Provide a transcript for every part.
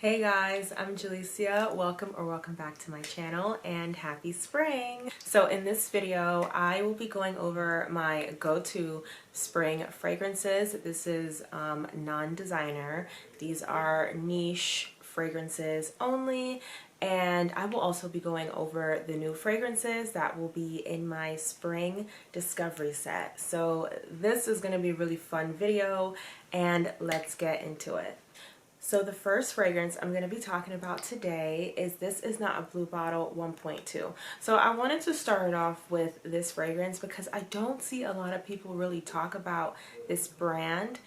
Hey guys, I'm Jalisia. Welcome back to my channel and happy spring. So in this video, I will be going over my go-to spring fragrances. This is non-designer. These are niche fragrances only, and I will also be going over the new fragrances that will be in my spring discovery set. So this is going to be a really fun video, and let's get into it. So the first fragrance I'm going to be talking about today is This Is Not a Blue Bottle 1.2. So I wanted to start off with this fragrance because I don't see a lot of people really talk about this brand.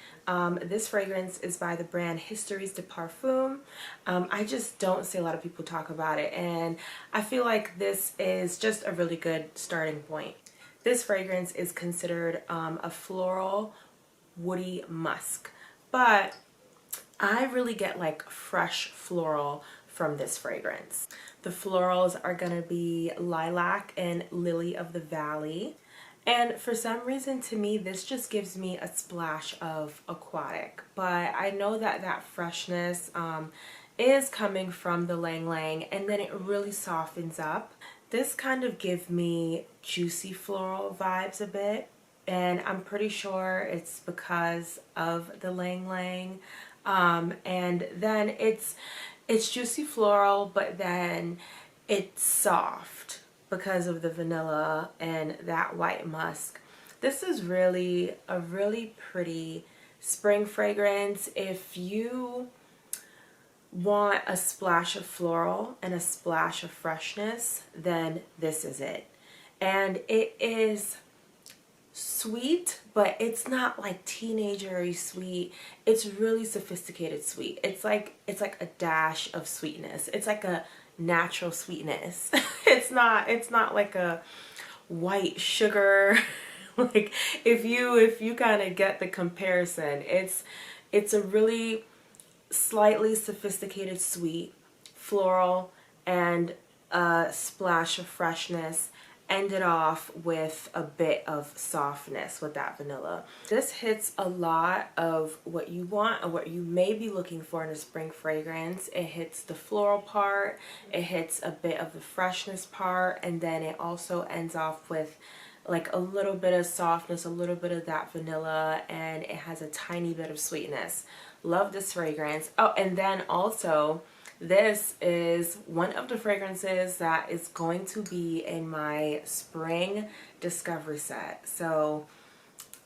This fragrance is by the brand Histoires de Parfum. I just don't see a lot of people talk about it, and I feel like this is just a really good starting point. This fragrance is considered a floral, woody musk, but I really get like fresh floral from this fragrance. The florals are going to be lilac and lily of the valley. And for some reason, to me, this just gives me a splash of aquatic. But I know that that freshness is coming from the Lang Lang, and then it really softens up. This kind of gives me juicy floral vibes a bit. And I'm pretty sure it's because of the Lang Lang. And then it's juicy floral, but then it's soft because of the vanilla and that white musk. This is really a really pretty spring fragrance. If you want a splash of floral and a splash of freshness, then this is it. And it is sweet, but it's not like teenagery sweet. It's really sophisticated sweet. It's like a dash of sweetness. It's like a natural sweetness. It's not like a white sugar. Like if you kind of get the comparison, it's a really slightly sophisticated sweet, floral, and a splash of freshness, ended off with a bit of softness with that vanilla. This hits a lot of what you want and what you may be looking for in a spring fragrance. It hits the floral part, it hits a bit of the freshness part, and then it also ends off with like a little bit of softness, a little bit of that vanilla, and it has a tiny bit of sweetness. Love this fragrance. Oh, and then also, this is one of the fragrances that is going to be in my spring discovery set. So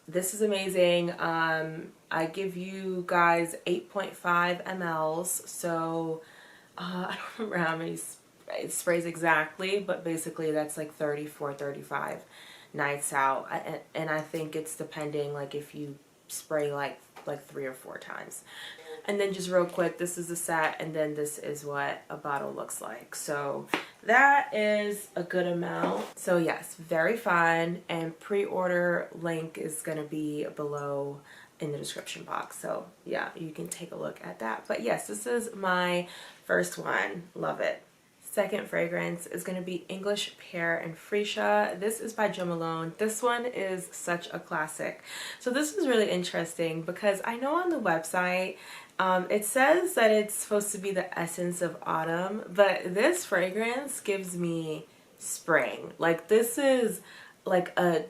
this is amazing. I give you guys 8.5 mLs. So I don't remember how many sprays exactly, but basically that's like 34, 35 nights out. And I think it's depending, like if you spray like 3 or 4 times. And then just real quick, this is the set, and then this is what a bottle looks like. So that is a good amount. So yes, very fun, and pre-order link is going to be below in the description box. So yeah, you can take a look at that. But yes, this is my first one. Love it. Second fragrance is going to be English Pear and Freesia. This is by Jo Malone. This one is such a classic. So this is really interesting because I know on the website it says that it's supposed to be the essence of autumn, but this fragrance gives me spring. Like this is like a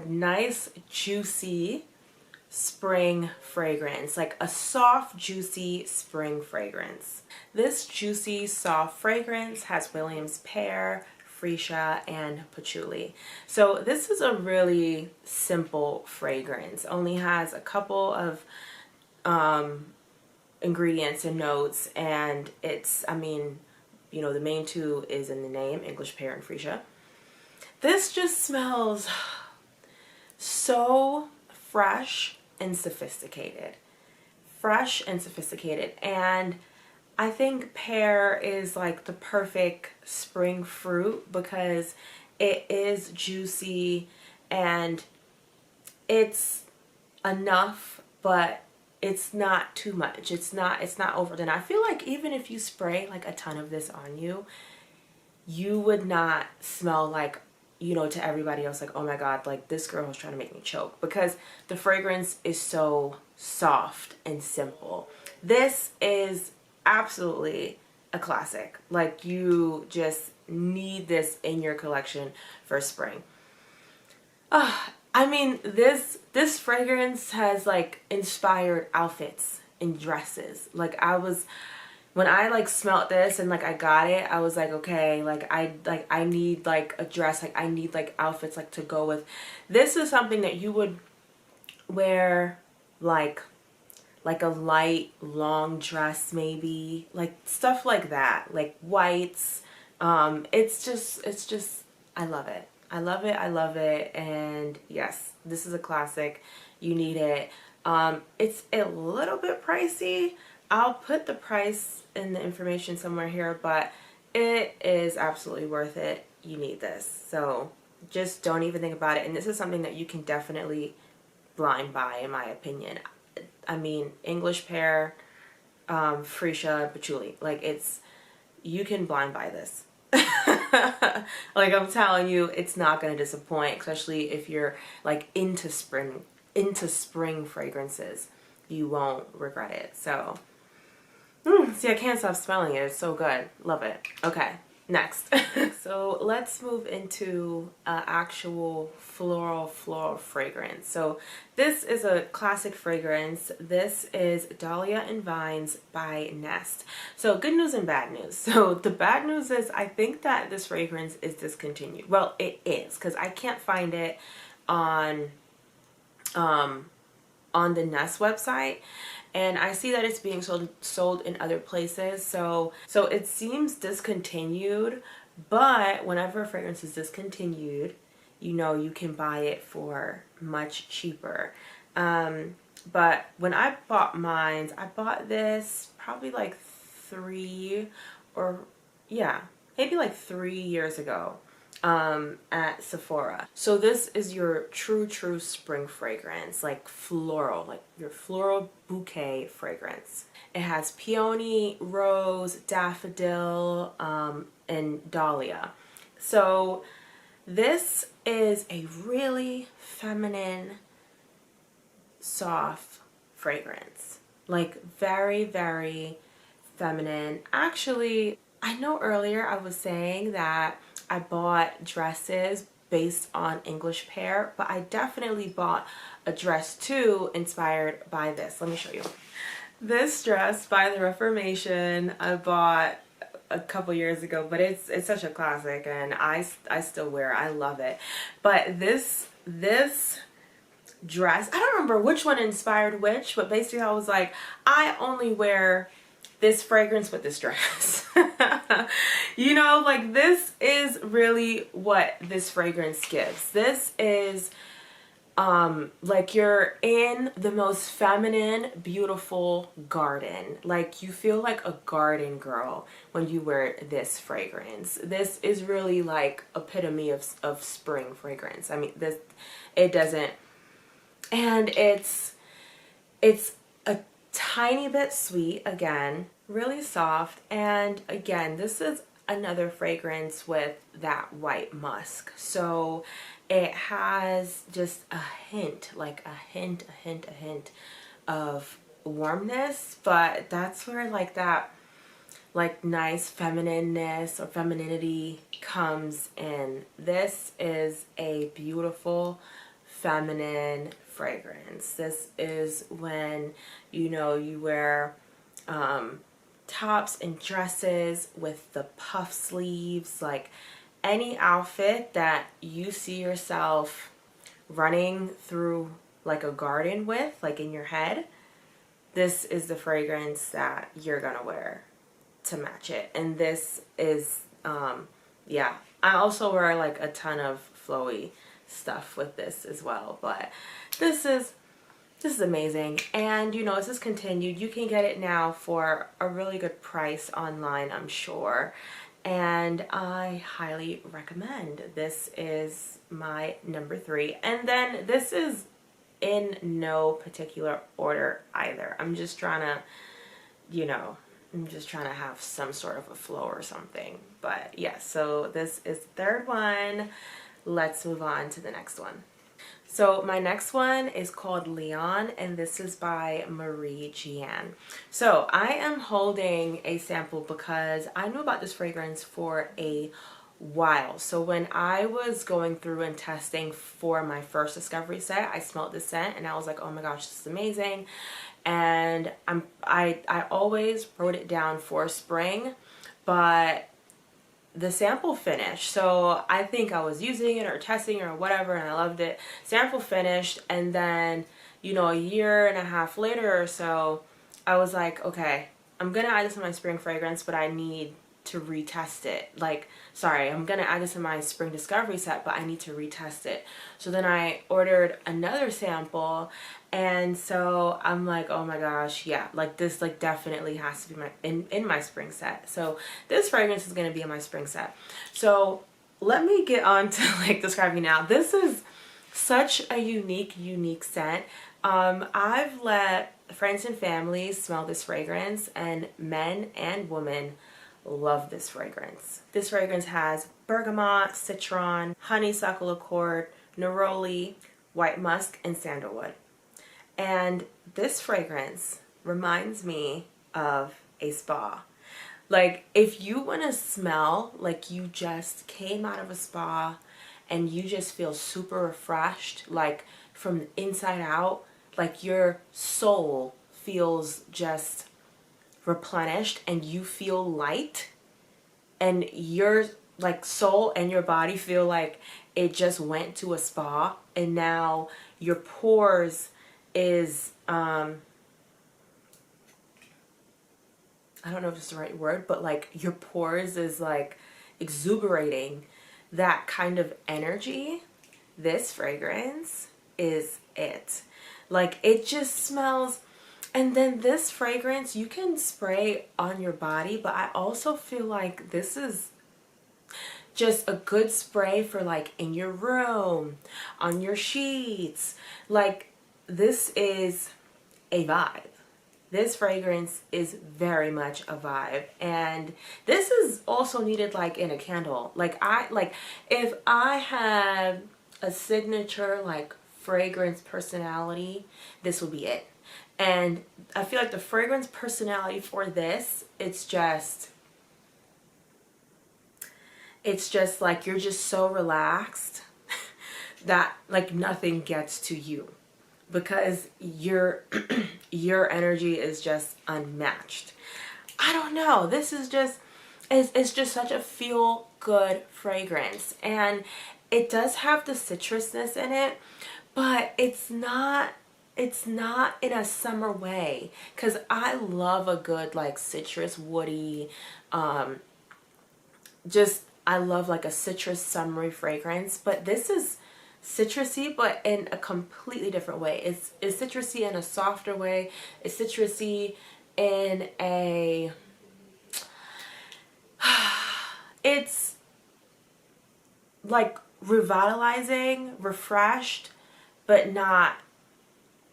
nice juicy spring fragrance, like a soft juicy spring fragrance. This juicy soft fragrance has Williams pear, freesia, and patchouli. So this is a really simple fragrance. Only has a couple of ingredients and notes, and it's, I mean, you know, the main two is in the name, English pear and freesia. This just smells so fresh and sophisticated. Fresh and sophisticated. And I think pear is like the perfect spring fruit because it is juicy and it's enough, but it's not too much. It's not overdone. I feel like even if you spray like a ton of this on you, you would not smell like, you know, to everybody else like, oh my god, like this girl is trying to make me choke, because the fragrance is so soft and simple. This is absolutely a classic. Like, you just need this in your collection for spring. I mean, this fragrance has like inspired outfits and dresses. Like, when I like smelt this and like I got it, I was like, okay, like I need like a dress, like I need like outfits like to go with. This is something that you would wear like a light long dress, maybe, like stuff like that, like whites. It's just I love it. I love it. I love it. And yes, this is a classic. You need it. It's a little bit pricey. I'll put the price in the information somewhere here, but it is absolutely worth it. You need this. So just don't even think about it. And this is something that you can definitely blind buy, in my opinion. I mean, English pear, freesia, patchouli. Like, you can blind buy this. Like, I'm telling you, it's not going to disappoint, especially if you're like into spring fragrances. You won't regret it. So, see, I can't stop smelling it. It's so good. Love it. Okay, next. So let's move into actual floral fragrance. So this is a classic fragrance. This is Dahlia and Vines by Nest. So good news and bad news. So the bad news is I think that this fragrance is discontinued. Well, it is, because I can't find it on the Nest website, and I see that it's being sold in other places. So it seems discontinued, but whenever a fragrance is discontinued, you know, you can buy it for much cheaper. But when I bought mine, I bought this probably like maybe like 3 years ago at Sephora. So this is your true spring fragrance, like floral, like your floral bouquet fragrance. It has peony, rose, daffodil, and dahlia. So this is a really feminine, soft fragrance, like very, very feminine. Actually, I know earlier I was saying that I bought dresses based on English pear, but I definitely bought a dress too inspired by this. Let me show you. This dress by the Reformation I bought a couple years ago, but it's such a classic, and I still wear it. I love it. But this dress, I don't remember which one inspired which, but basically I was like, I only wear this fragrance with this dress. You know, like, this is really what this fragrance gives. This is like you're in the most feminine, beautiful garden. Like, you feel like a garden girl when you wear this fragrance. This is really like epitome of spring fragrance. I mean, it doesn't, and it's a tiny bit sweet, again, really soft, and again, this is another fragrance with that white musk. So it has just a hint, like a hint of warmness, but that's where like that like nice feminineness or femininity comes in. This is a beautiful feminine fragrance. This is when, you know, you wear tops and dresses with the puff sleeves, like any outfit that you see yourself running through like a garden with, like in your head, this is the fragrance that you're gonna wear to match it. And this is yeah, I also wear like a ton of flowy stuff with this as well, but this is amazing. And you know, this is continued. You can get it now for a really good price online, I'm sure, and I highly recommend. This is my number 3, and then this is in no particular order either. I'm just trying to, you know, have some sort of a flow or something. But yeah, so this is the third one. Let's move on to the next one. So my next one is called Leon, and this is by Marie Jeanne. So I am holding a sample because I knew about this fragrance for a while. So when I was going through and testing for my first discovery set, I smelled this scent and I was like, oh my gosh, this is amazing. And I always wrote it down for spring, but the sample finished. So I think I was using it or testing or whatever, and I loved it. Sample finished, and then, you know, a year and a half later or so, I was like, okay, I'm gonna add this to my spring fragrance, but I need to retest it. Like, sorry, I'm gonna add this to my spring discovery set, but I need to retest it. So then I ordered another sample, and so I'm like, oh my gosh, yeah, like this like definitely has to be my in my spring set. So this fragrance is gonna be in my spring set. So let me get on to like describing now. This is such a unique scent. I've let friends and family smell this fragrance, and men and women love this fragrance. This fragrance has bergamot, citron, honeysuckle accord, neroli, white musk, and sandalwood. And this fragrance reminds me of a spa. Like, if you want to smell like you just came out of a spa and you just feel super refreshed, like from the inside out, like your soul feels just replenished and you feel light, and your like soul and your body feel like it just went to a spa, and now your pores is I don't know if it's the right word, but like your pores is like exuberating that kind of energy. This fragrance is it. Like, it just smells. And then this fragrance you can spray on your body, but I also feel like this is just a good spray for like in your room, on your sheets. Like, this is a vibe. This fragrance is very much a vibe, and this is also needed like in a candle. Like, if I had a signature like fragrance personality, this would be it. And I feel like the fragrance personality for this, it's just like you're just so relaxed that like nothing gets to you, because your your energy is just unmatched. I don't know. This is just it's just such a feel good fragrance, and it does have the citrusness in it, but it's not in a summer way, because I love a good like citrus woody just I love like a citrus summery fragrance, but this is citrusy but in a completely different way. It's citrusy in a softer way. It's citrusy in a it's like revitalizing, refreshed, but not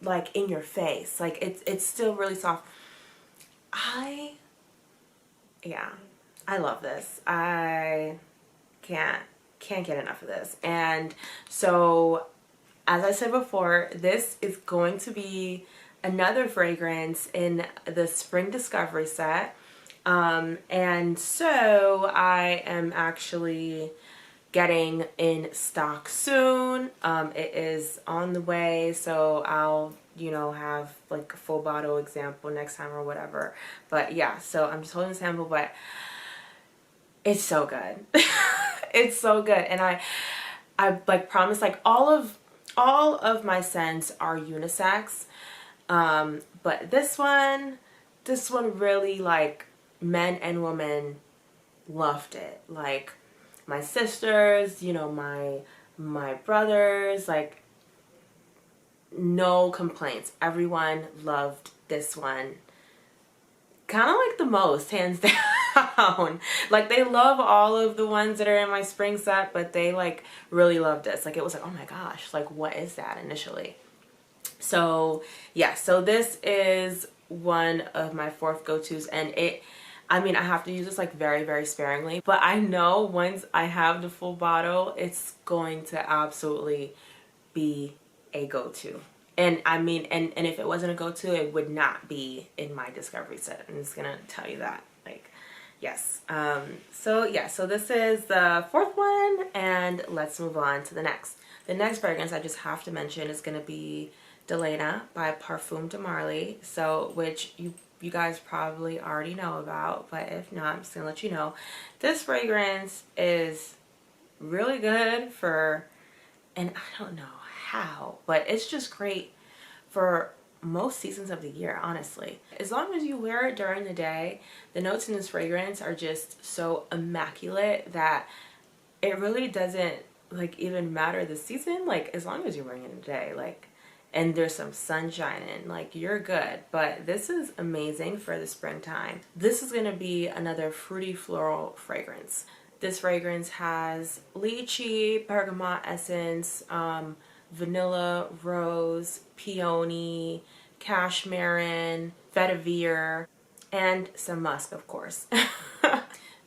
like in your face. Like, it's still really soft. Yeah, I love this. I can't get enough of this. And so, as I said before, this is going to be another fragrance in the spring discovery set. And so I am actually getting in stock soon. It is on the way, so I'll, you know, have like a full bottle example next time or whatever. But yeah, so I'm just holding a sample, but it's so good. It's so good. And I like promise, like all of my scents are unisex. But this one really, like, men and women loved it. Like, my sisters, you know, my brothers, like, no complaints. Everyone loved this one. Kind of like the most, hands down. Like, they love all of the ones that are in my spring set, but they like really loved this. Like, it was like, oh my gosh, like, what is that initially? So yeah, so this is one of my fourth go-tos, and I mean, I have to use this like very sparingly, but I know once I have the full bottle, it's going to absolutely be a go-to. And I mean, and if it wasn't a go-to, it would not be in my discovery set. I'm just gonna tell you that. Like, yes. So yeah, so this is the fourth one, and let's move on to the next. The next fragrance I just have to mention is gonna be Delena by Parfum de Marly. So, which you guys probably already know about, but if not, I'm just gonna let you know. This fragrance is really good for, and I don't know how, but it's just great for most seasons of the year, honestly. As long as you wear it during the day, the notes in this fragrance are just so immaculate that it really doesn't like even matter the season. Like, as long as you're wearing it in the day, like, and there's some sunshine in, like, you're good. But this is amazing for the springtime. This is gonna be another fruity floral fragrance. This fragrance has lychee, bergamot essence, vanilla, rose, peony, cashmere, vetiver, and some musk, of course.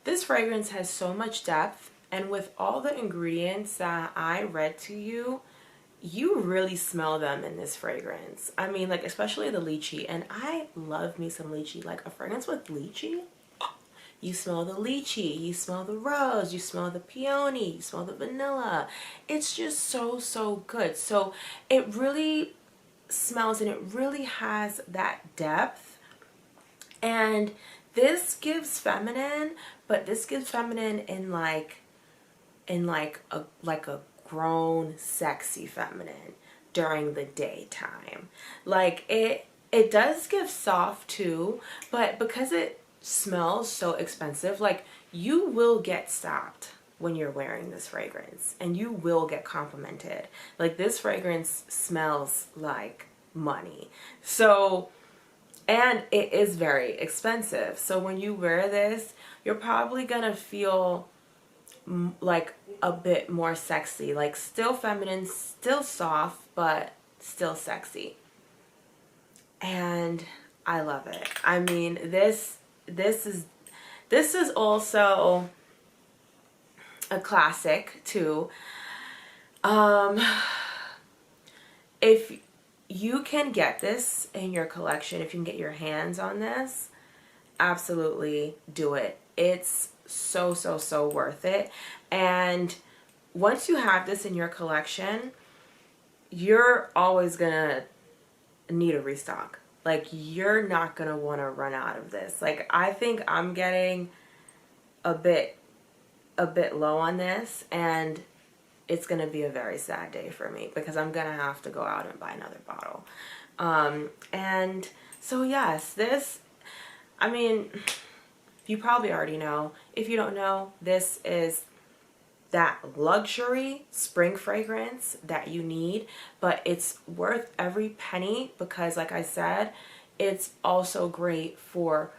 This fragrance has so much depth, and with all the ingredients that I read to you, you really smell them in this fragrance. I mean, like, especially the lychee, and I love me some lychee. Like, a fragrance with lychee, you smell the lychee, you smell the rose, you smell the peony, you smell the vanilla. It's just so, so good. So it really smells, and it really has that depth. And this gives feminine, but this gives feminine in like a grown, sexy feminine during the daytime. Like, it does give soft too, but because it smells so expensive, like, you will get stopped when you're wearing this fragrance, and you will get complimented. Like, this fragrance smells like money. So, and it is very expensive. So when you wear this, you're probably gonna feel like a bit more sexy, like still feminine, still soft, but still sexy. And I love it. I mean, this is also a classic too. If you can get this in your collection, if you can get your hands on this, absolutely do it. It's so, so, so worth it. And once you have this in your collection, you're always gonna need a restock. Like, you're not gonna want to run out of this. Like, I think I'm getting a bit low on this, and it's gonna be a very sad day for me because I'm gonna have to go out and buy another bottle. And so yes, this, I mean, you probably already know. If you don't know, this is that luxury spring fragrance that you need, but it's worth every penny because, like I said, it's also great for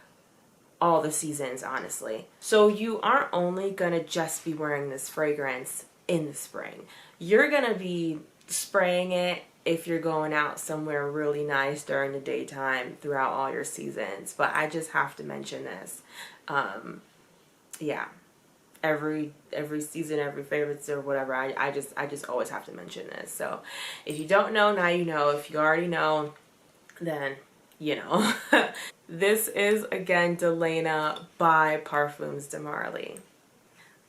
all the seasons, honestly. So you aren't only gonna just be wearing this fragrance in the spring. You're gonna be spraying it if you're going out somewhere really nice during the daytime throughout all your seasons. But I just have to mention this. Yeah, every season, every favorites or whatever, I just always have to mention this. So if you don't know, now you know. If you already know, then you know. This is again Delena by Parfums de Marly.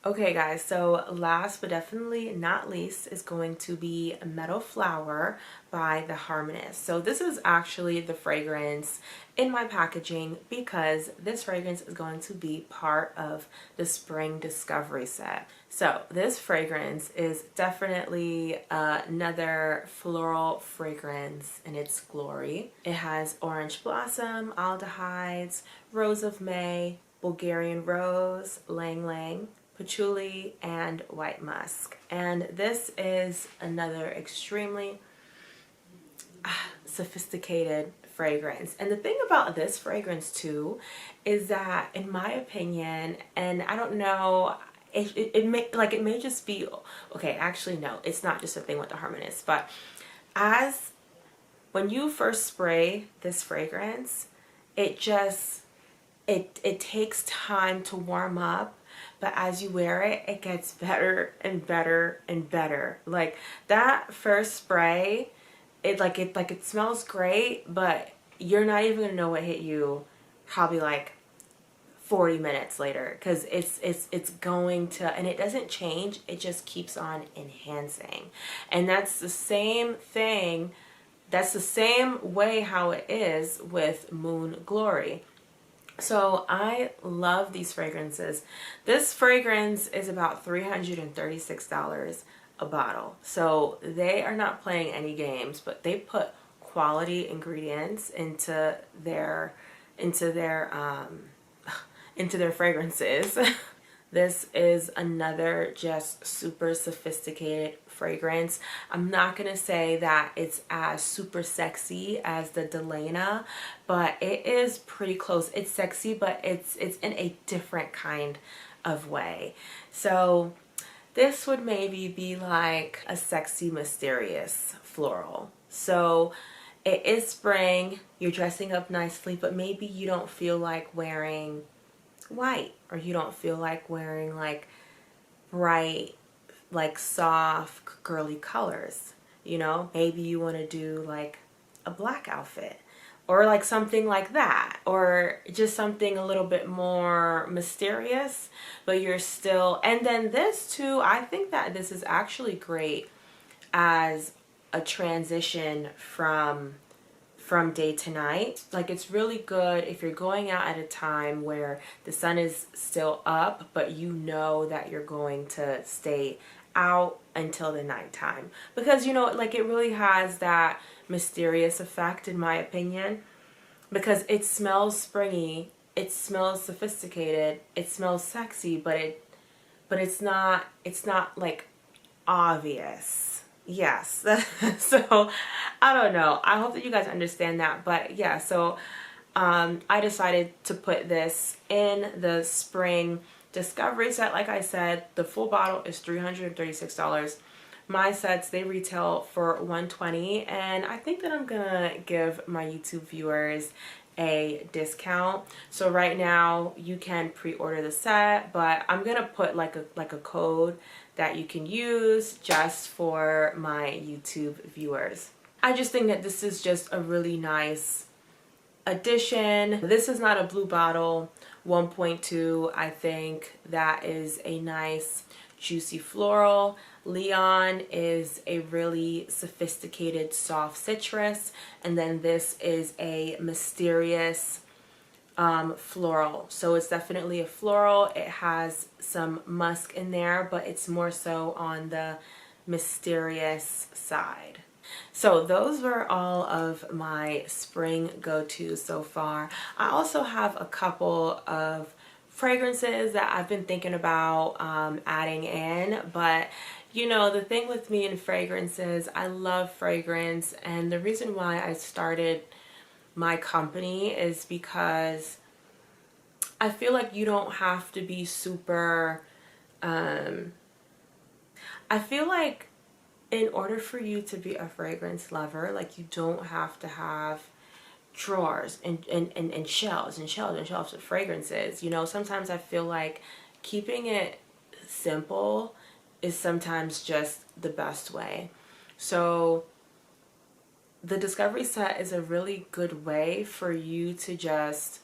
Okay guys, so last but definitely not least is going to be Meadow Flower by The Harmonist. So this is actually the fragrance in my packaging because this fragrance is going to be part of the Spring Discovery set. So this fragrance is definitely another floral fragrance in its glory. It has orange blossom, aldehydes, rose of May, Bulgarian rose, lang lang, patchouli, and white musk. And this is another extremely sophisticated fragrance. And the thing about this fragrance too is that, in my opinion, and I don't know, it may just be, okay, actually no, it's not just a thing with The Harmonist, but when you first spray this fragrance, it takes time to warm up, but as you wear it, it gets better and better and better. Like, that first spray it smells great, but you're not even gonna know what hit you probably like 40 minutes later, because it's going to, and it doesn't change, it just keeps on enhancing. And that's the same thing, that's the same way how it is with Moon Glory. So I love these fragrances. This fragrance is about $336 a bottle. So they are not playing any games, but they put quality ingredients into their fragrances. This is another just super sophisticated fragrance. I'm not gonna say that it's as super sexy as the Delena, but it is pretty close. It's sexy, but it's in a different kind of way. So this would maybe be like a sexy, mysterious floral. So it is spring, you're dressing up nicely, but maybe you don't feel like wearing white, or you don't feel like wearing like bright, like soft girly colors. You know, maybe you want to do like a black outfit or like something like that, or just something a little bit more mysterious, but you're still, and then this too, I think that this is actually great as a transition from day to night. Like, it's really good if you're going out at a time where the sun is still up, but you know that you're going to stay out until the nighttime, because you know, like, it really has that mysterious effect, in my opinion, because it smells springy, it smells sophisticated, it smells sexy, but it's not like obvious. Yes. So I don't know, I hope that you guys understand that. But yeah, so I decided to put this in the spring discovery set. Like I said, the full bottle is $336. My sets, they retail for $120, and I think that I'm gonna give my YouTube viewers a discount. So right now you can pre-order the set, but I'm gonna put like a code that you can use just for my YouTube viewers. I just think that this is just a really nice addition. This is not a blue bottle, 1.2. I think that is a nice juicy floral. Leon is a really sophisticated soft citrus, and then this is a mysterious floral. So it's definitely a floral. It has some musk in there, but it's more so on the mysterious side. So those were all of my spring go-tos so far. I also have a couple of fragrances that I've been thinking about adding in, but you know, the thing with me in fragrances, I love fragrance, and the reason why I started my company is because I feel like you don't have to be super I feel like in order for you to be a fragrance lover, like, you don't have to have drawers and shelves and shelves and shelves of fragrances. You know, sometimes I feel like keeping it simple is sometimes just the best way. So the discovery set is a really good way for you to just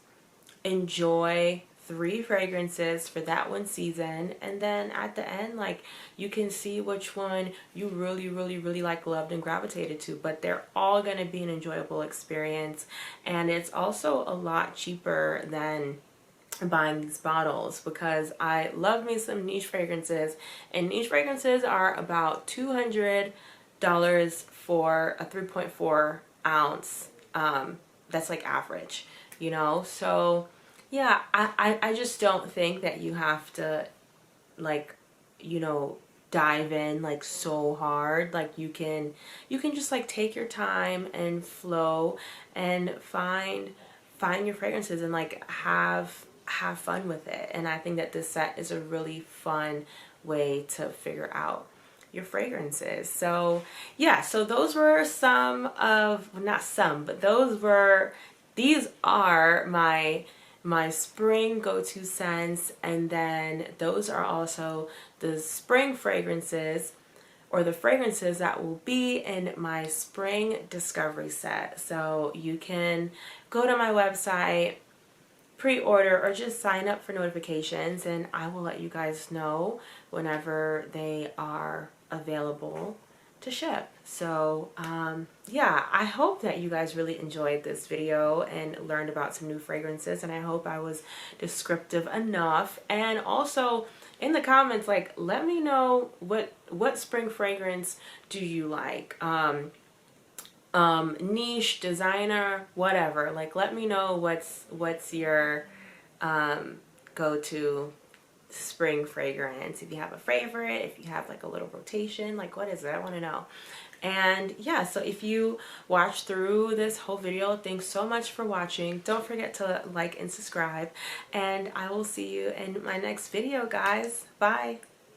enjoy 3 fragrances for that one season, and then at the end, like, you can see which one you really like, loved, and gravitated to. But they're all going to be an enjoyable experience, and it's also a lot cheaper than buying these bottles, because I love me some niche fragrances, and niche fragrances are about $200 for a 3.4 ounce. That's like average, you know. So yeah, I just don't think that you have to, like, you know, dive in like so hard. Like, you can just like take your time and flow and find your fragrances and like have fun with it. And I think that this set is a really fun way to figure out your fragrances. So yeah, so those were some of, well, not some, but these are my spring go-to scents, and then those are also the spring fragrances or the fragrances that will be in my spring discovery set. So you can go to my website, pre-order, or just sign up for notifications, and I will let you guys know whenever they are available to ship. So yeah, I hope that you guys really enjoyed this video and learned about some new fragrances, and I hope I was descriptive enough. And also in the comments, like, let me know what spring fragrance do you like, niche, designer, whatever. Like, let me know what's your go-to spring fragrance. If you have a favorite, if you have like a little rotation, like what is it? I want to know. And yeah, so if you watched through this whole video, thanks so much for watching. Don't forget to like and subscribe, and I will see you in my next video, guys. Bye.